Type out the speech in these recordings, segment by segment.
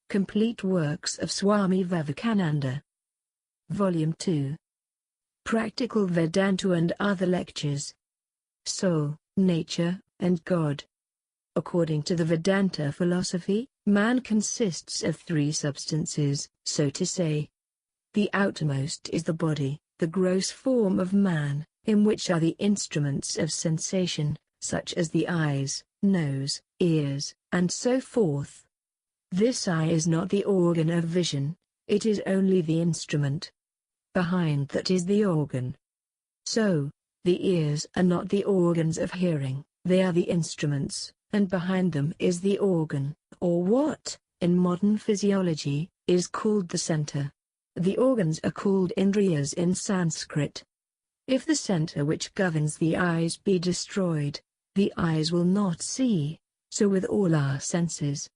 Complete works of Swami Vivekananda. Volume 2. Practical Vedanta and other lectures. Soul, Nature, and God. According to the Vedanta philosophy, man consists of three substances, so to say. The outermost is the body, the gross form of man, in which are the instruments of sensation, such as the eyes, nose, ears, and so forth. This eye is not the organ of vision, it is only the instrument. Behind that is the organ. So, the ears are not the organs of hearing, they are the instruments, and behind them is the organ, or what, in modern physiology, is called the center. The organs are called indriyas in Sanskrit. If the center which governs the eyes be destroyed, the eyes will not see, so with all our senses.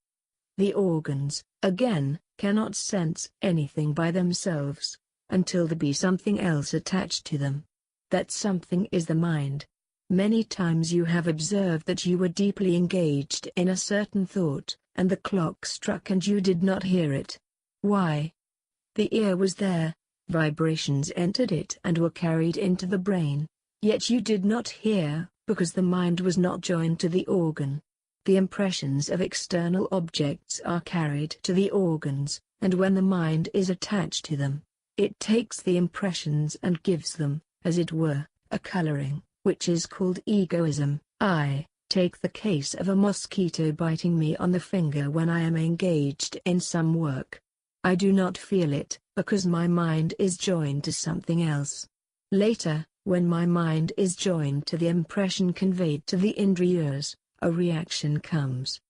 The organs, again, cannot sense anything by themselves, until there be something else attached to them. That something is the mind. Many times you have observed that you were deeply engaged in a certain thought, and the clock struck and you did not hear it. Why? The ear was there, vibrations entered it and were carried into the brain, yet you did not hear, because the mind was not joined to the organ. The impressions of external objects are carried to the organs, and when the mind is attached to them, it takes the impressions and gives them, as it were, a coloring, which is called egoism. I take the case of a mosquito biting me on the finger when I am engaged in some work. I do not feel it, because my mind is joined to something else. Later, when my mind is joined to the impression conveyed to the indriyas, a reaction comes.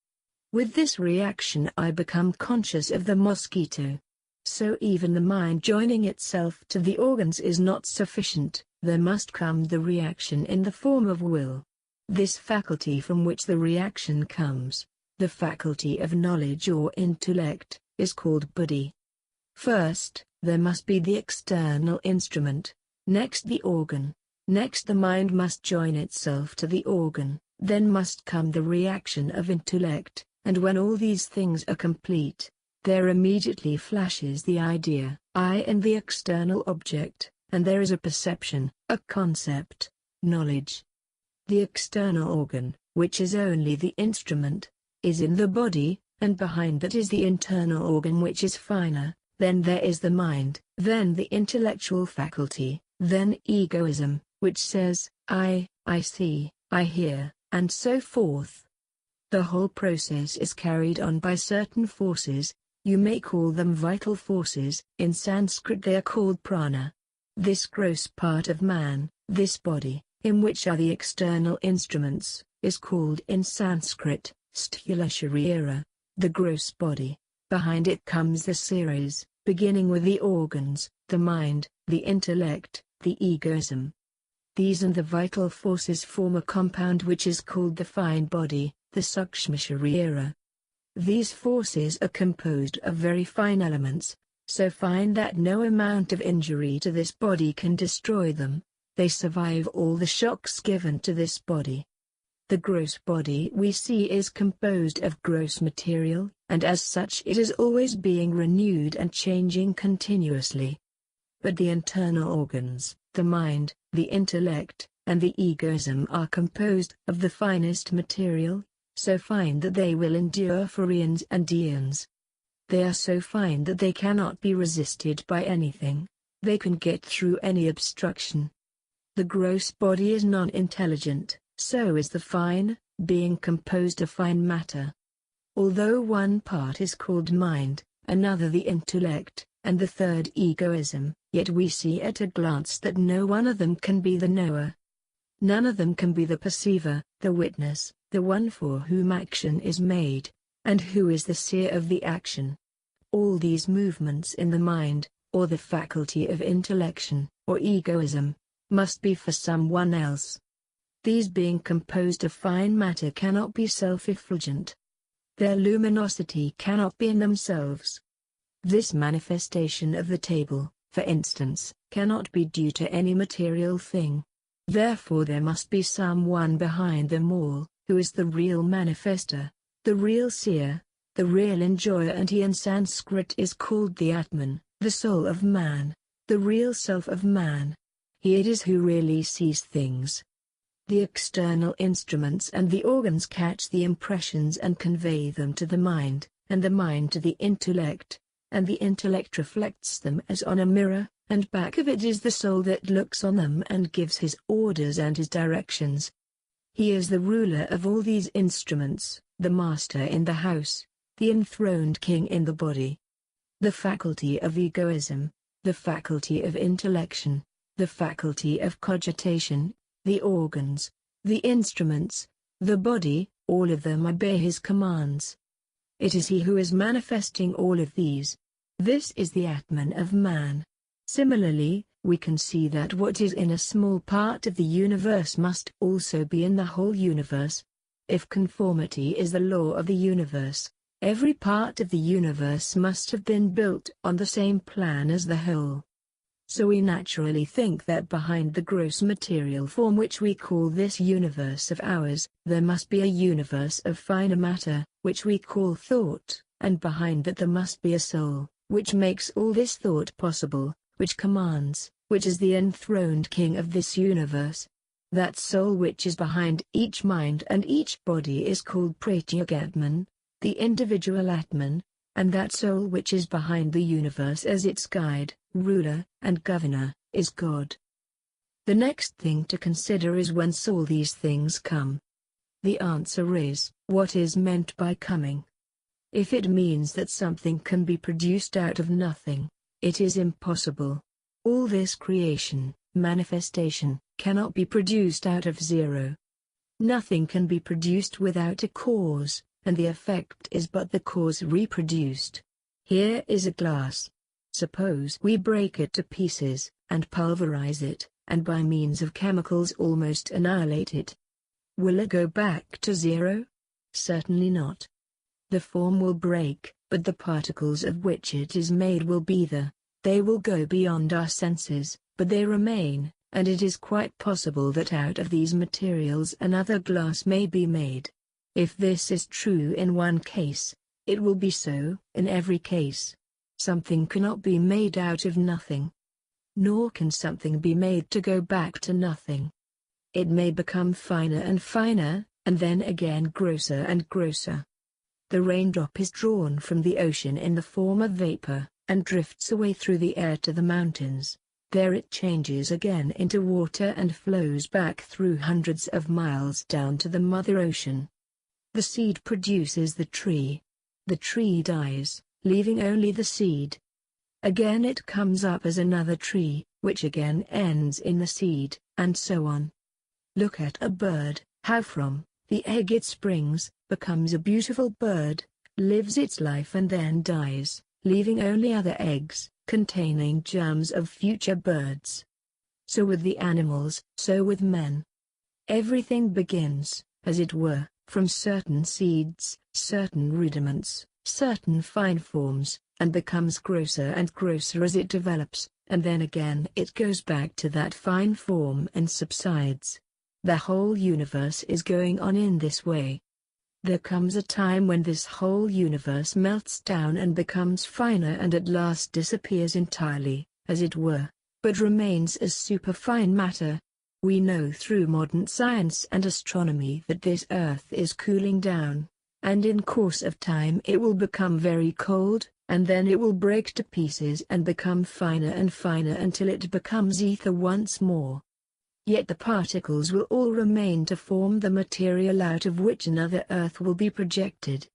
With this reaction I become conscious of the mosquito. So even the mind joining itself to the organs is not sufficient, there must come the reaction in the form of will. This faculty from which the reaction comes, the faculty of knowledge or intellect, is called buddhi. First, there must be the external instrument, next the organ, next the mind must join itself to the organ, then must come the reaction of intellect, and when all these things are complete, there immediately flashes the idea, I and the external object, and there is a perception, a concept, knowledge. The external organ, which is only the instrument, is in the body, and behind that is the internal organ which is finer, then there is the mind, then the intellectual faculty, then egoism, which says, I see, I hear, and so forth. The whole process is carried on by certain forces, you may call them vital forces, in Sanskrit they are called prana. This gross part of man, this body, in which are the external instruments, is called in Sanskrit, sthula sharira, the gross body. Behind it comes the series, beginning with the organs, the mind, the intellect, the egoism. These and the vital forces form a compound which is called the fine body, the sukshma sharira. These forces are composed of very fine elements, so fine that no amount of injury to this body can destroy them. They survive all the shocks given to this body. The gross body we see is composed of gross material, and as such it is always being renewed and changing continuously. But the internal organs, the mind, the intellect, and the egoism are composed of the finest material, so fine that they will endure for eons and eons. They are so fine that they cannot be resisted by anything, they can get through any obstruction. The gross body is non-intelligent, so is the fine, being composed of fine matter. Although one part is called mind, another the intellect, and the third egoism, yet we see at a glance that no one of them can be the knower. None of them can be the perceiver, the witness, the one for whom action is made, and who is the seer of the action. All these movements in the mind, or the faculty of intellection, or egoism, must be for someone else. These being composed of fine matter cannot be self-effulgent. Their luminosity cannot be in themselves. This manifestation of the table, for instance, cannot be due to any material thing. Therefore there must be someone behind them all, who is the real manifester, the real seer, the real enjoyer, and he in Sanskrit is called the Atman, the soul of man, the real self of man. He it is who really sees things. The external instruments and the organs catch the impressions and convey them to the mind, and the mind to the intellect, and the intellect reflects them as on a mirror, and back of it is the soul that looks on them and gives his orders and his directions. He is the ruler of all these instruments, the master in the house, the enthroned king in the body. The faculty of egoism, the faculty of intellection, the faculty of cogitation, the organs, the instruments, the body, all of them obey his commands. It is he who is manifesting all of these. This is the Atman of man. Similarly, we can see that what is in a small part of the universe must also be in the whole universe. If conformity is the law of the universe, every part of the universe must have been built on the same plan as the whole. So we naturally think that behind the gross material form which we call this universe of ours, there must be a universe of finer matter, which we call thought, and behind that there must be a soul, which makes all this thought possible, which commands, which is the enthroned king of this universe. That soul which is behind each mind and each body is called Pratyagatman, the individual Atman, and that soul which is behind the universe as its guide, ruler, and governor, is God. The next thing to consider is whence all these things come. The answer is, what is meant by coming? If it means that something can be produced out of nothing, it is impossible. All this creation, manifestation, cannot be produced out of zero. Nothing can be produced without a cause, and the effect is but the cause reproduced. Here is a glass. Suppose we break it to pieces, and pulverize it, and by means of chemicals almost annihilate it. Will it go back to zero? Certainly not. The form will break, but the particles of which it is made will be there. They will go beyond our senses, but they remain, and it is quite possible that out of these materials another glass may be made. If this is true in one case, it will be so in every case. Something cannot be made out of nothing. Nor can something be made to go back to nothing. It may become finer and finer, and then again grosser and grosser. The raindrop is drawn from the ocean in the form of vapor, and drifts away through the air to the mountains. There it changes again into water and flows back through hundreds of miles down to the Mother Ocean. The seed produces the tree. The tree dies, leaving only the seed. Again it comes up as another tree, which again ends in the seed, and so on. Look at a bird, how from the egg it springs, becomes a beautiful bird, lives its life and then dies, leaving only other eggs, containing germs of future birds. So with the animals, so with men. Everything begins, as it were, from certain seeds, certain rudiments, certain fine forms, and becomes grosser and grosser as it develops, and then again it goes back to that fine form and subsides. The whole universe is going on in this way. There comes a time when this whole universe melts down and becomes finer and at last disappears entirely, as it were, but remains as superfine matter. We know through modern science and astronomy that this earth is cooling down, and in course of time it will become very cold, and then it will break to pieces and become finer and finer until it becomes ether once more. Yet the particles will all remain to form the material out of which another earth will be projected.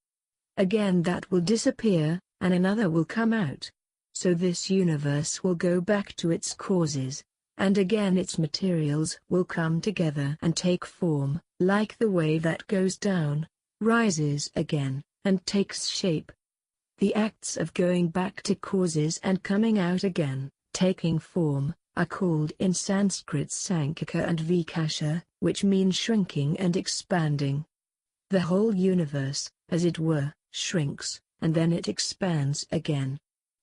Again that will disappear, and another will come out. So this universe will go back to its causes, and again its materials will come together and take form, like the wave that goes down, rises again, and takes shape. The acts of going back to causes and coming out again, taking form, are called in Sanskrit Sankaka and Vikasha, which mean shrinking and expanding. The whole universe, as it were, shrinks, and then it expands again.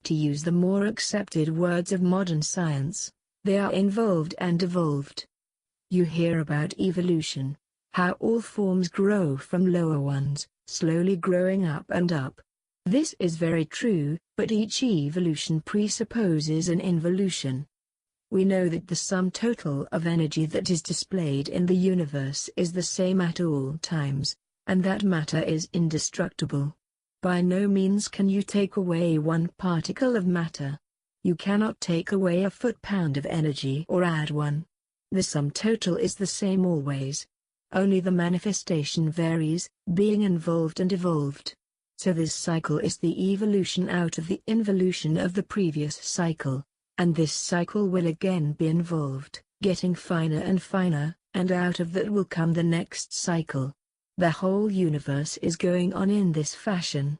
To use the more accepted words of modern science, they are involved and evolved. You hear about evolution, how all forms grow from lower ones, slowly growing up and up. This is very true, but each evolution presupposes an involution. We know that the sum total of energy that is displayed in the universe is the same at all times, and that matter is indestructible. By no means can you take away one particle of matter. You cannot take away a foot-pound of energy or add one. The sum total is the same always. Only the manifestation varies, being involved and evolved. So this cycle is the evolution out of the involution of the previous cycle, and this cycle will again be involved, getting finer and finer, and out of that will come the next cycle. The whole universe is going on in this fashion.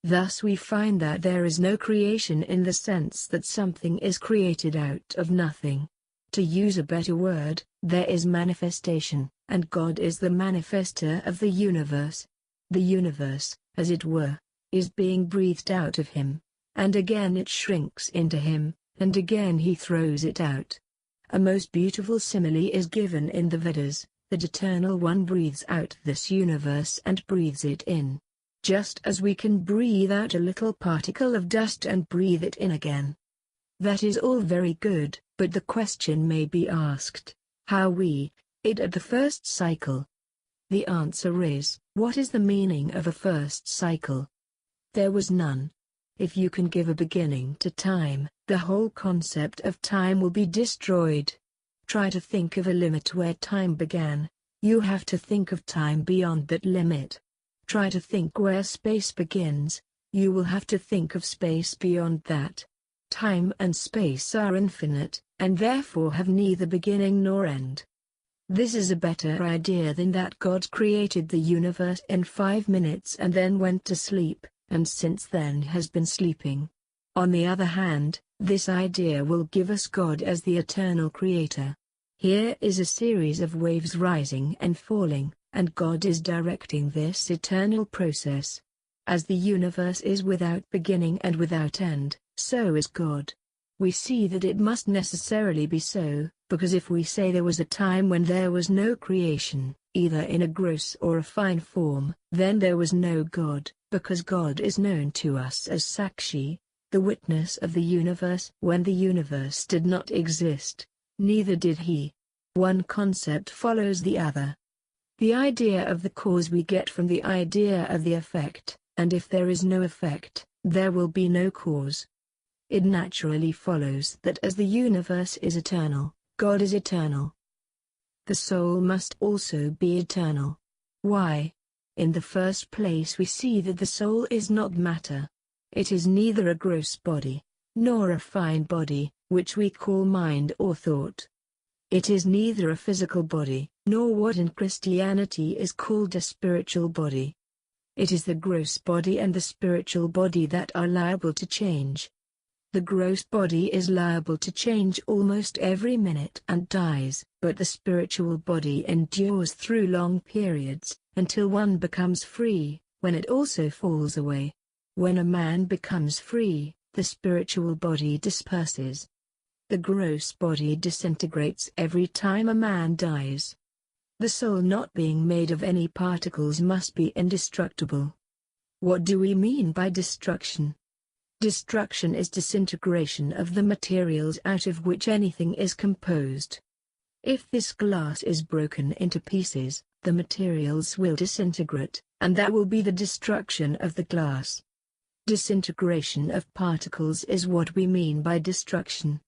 Thus we find that there is no creation in the sense that something is created out of nothing. To use a better word, there is manifestation, and God is the manifester of the universe. The universe, as it were, is being breathed out of him, and again it shrinks into him, and again he throws it out. A most beautiful simile is given in the Vedas, that Eternal One breathes out this universe and breathes it in. Just as we can breathe out a little particle of dust and breathe it in again. That is all very good, but the question may be asked, how it at the first cycle? The answer is, what is the meaning of a first cycle? There was none. If you can give a beginning to time, the whole concept of time will be destroyed. Try to think of a limit where time began. You have to think of time beyond that limit. Try to think where space begins. You will have to think of space beyond that. Time and space are infinite, and therefore have neither beginning nor end. This is a better idea than that God created the universe in 5 minutes and then went to sleep, and since then has been sleeping. On the other hand, this idea will give us God as the eternal creator. Here is a series of waves rising and falling, and God is directing this eternal process. As the universe is without beginning and without end, so is God. We see that it must necessarily be so, because if we say there was a time when there was no creation, either in a gross or a fine form, then there was no God, because God is known to us as Sakshi, the witness of the universe. When the universe did not exist, neither did he. One concept follows the other. The idea of the cause we get from the idea of the effect, and if there is no effect, there will be no cause. It naturally follows that as the universe is eternal, God is eternal. The soul must also be eternal. Why? In the first place we see that the soul is not matter. It is neither a gross body, nor a fine body, which we call mind or thought. It is neither a physical body, nor what in Christianity is called a spiritual body. It is the gross body and the spiritual body that are liable to change. The gross body is liable to change almost every minute and dies, but the spiritual body endures through long periods, until one becomes free, when it also falls away. When a man becomes free, the spiritual body disperses. The gross body disintegrates every time a man dies. The soul not being made of any particles must be indestructible. What do we mean by destruction? Destruction is disintegration of the materials out of which anything is composed. If this glass is broken into pieces, the materials will disintegrate, and that will be the destruction of the glass. Disintegration of particles is what we mean by destruction.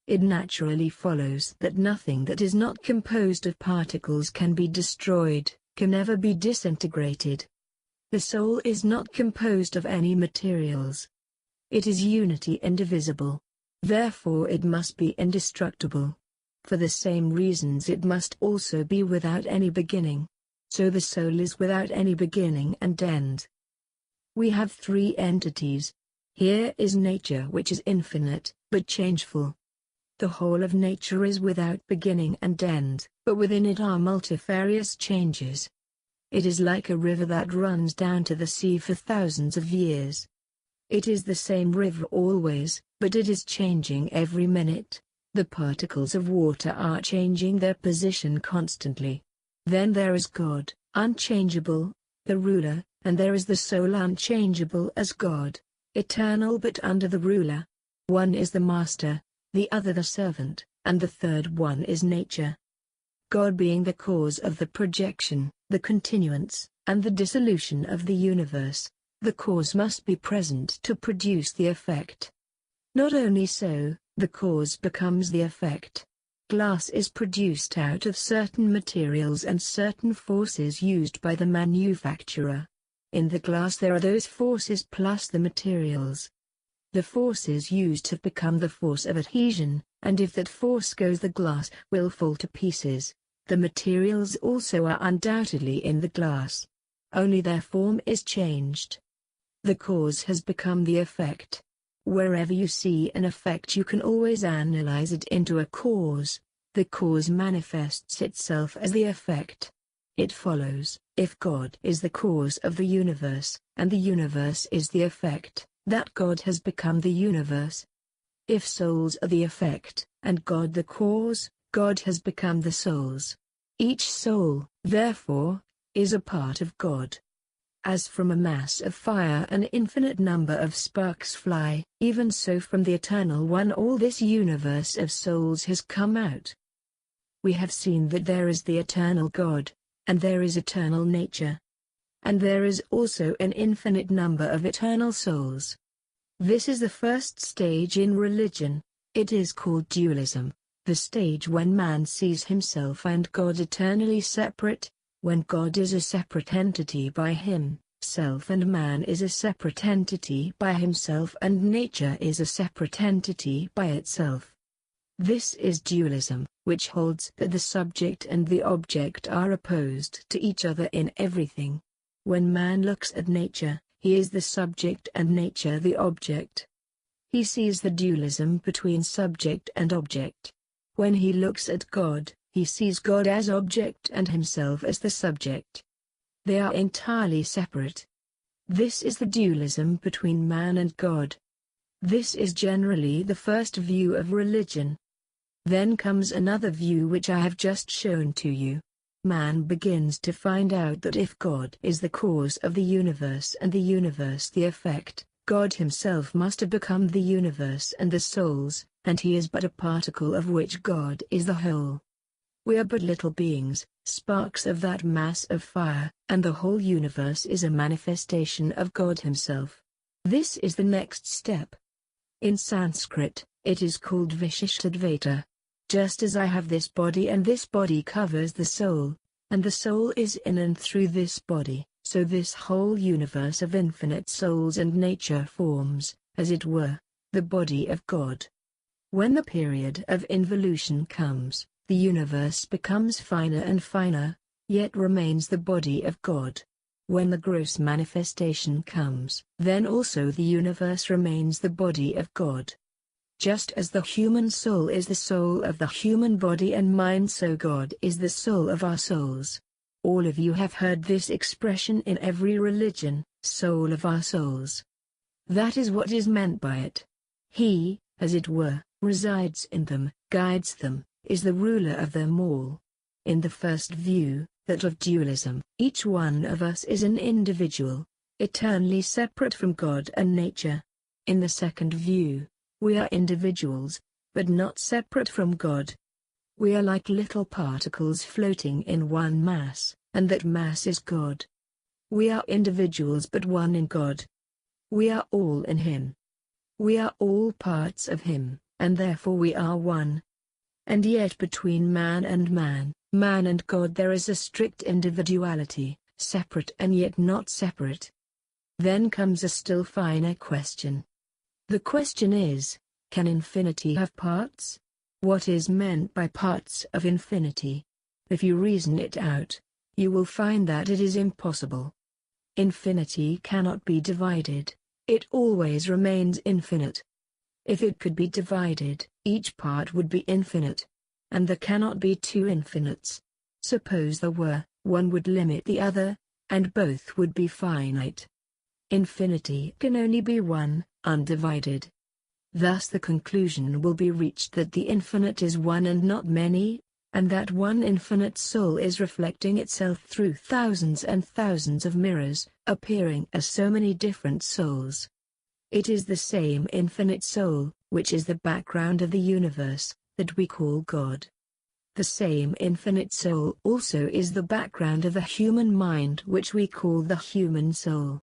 It naturally follows that nothing that is not composed of particles can be destroyed, can ever be disintegrated. The soul is not composed of any materials. It is unity indivisible. Therefore it must be indestructible. For the same reasons it must also be without any beginning. So the soul is without any beginning and end. We have 3 entities. Here is nature, which is infinite, but changeful. The whole of nature is without beginning and end, but within it are multifarious changes. It is like a river that runs down to the sea for thousands of years. It is the same river always, but it is changing every minute. The particles of water are changing their position constantly. Then there is God, unchangeable, the ruler, and there is the soul unchangeable as God, eternal but under the ruler. One is the master, the other the servant, and the third one is nature. God being the cause of the projection, the continuance, and the dissolution of the universe, the cause must be present to produce the effect. Not only so, the cause becomes the effect. Glass is produced out of certain materials and certain forces used by the manufacturer. In the glass there are those forces plus the materials. The forces used have become the force of adhesion, and if that force goes the glass will fall to pieces. The materials also are undoubtedly in the glass. Only their form is changed. The cause has become the effect. Wherever you see an effect you can always analyze it into a cause. The cause manifests itself as the effect. It follows, if God is the cause of the universe, and the universe is the effect, that God has become the universe. If souls are the effect, and God the cause, God has become the souls. Each soul, therefore, is a part of God. As from a mass of fire an infinite number of sparks fly, even so from the Eternal One all this universe of souls has come out. We have seen that there is the eternal God, and there is eternal nature. And there is also an infinite number of eternal souls. This is the first stage in religion. It is called dualism, the stage when man sees himself and God eternally separate, when God is a separate entity by himself and man is a separate entity by himself and nature is a separate entity by itself. This is dualism, which holds that the subject and the object are opposed to each other in everything. When man looks at nature, he is the subject and nature the object. He sees the dualism between subject and object. When he looks at God, he sees God as object and himself as the subject. They are entirely separate. This is the dualism between man and God. This is generally the first view of religion. Then comes another view which I have just shown to you. Man begins to find out that if God is the cause of the universe and the universe the effect, God himself must have become the universe and the souls, and he is but a particle of which God is the whole. We are but little beings, sparks of that mass of fire, and the whole universe is a manifestation of God himself. This is the next step. In Sanskrit, it is called Vishishtadvaita. Just as I have this body and this body covers the soul, and the soul is in and through this body, so this whole universe of infinite souls and nature forms, as it were, the body of God. When the period of involution comes, the universe becomes finer and finer, yet remains the body of God. When the gross manifestation comes, then also the universe remains the body of God. Just as the human soul is the soul of the human body and mind, so God is the soul of our souls. All of you have heard this expression in every religion, soul of our souls. That is what is meant by it. He, as it were, resides in them, guides them, is the ruler of them all. In the first view, that of dualism, each one of us is an individual, eternally separate from God and nature. In the second view, we are individuals, but not separate from God. We are like little particles floating in one mass, and that mass is God. We are individuals but one in God. We are all in Him. We are all parts of Him, and therefore we are one. And yet between man and God there is a strict individuality, separate and yet not separate. Then comes a still finer question. The question is, can infinity have parts? What is meant by parts of infinity? If you reason it out, you will find that it is impossible. Infinity cannot be divided, it always remains infinite. If it could be divided, each part would be infinite. And there cannot be two infinites. Suppose there were, one would limit the other, and both would be finite. Infinity can only be one, undivided. Thus the conclusion will be reached that the infinite is one and not many, and that one infinite soul is reflecting itself through thousands and thousands of mirrors, appearing as so many different souls. It is the same infinite soul, which is the background of the universe, that we call God. The same infinite soul also is the background of the human mind, which we call the human soul.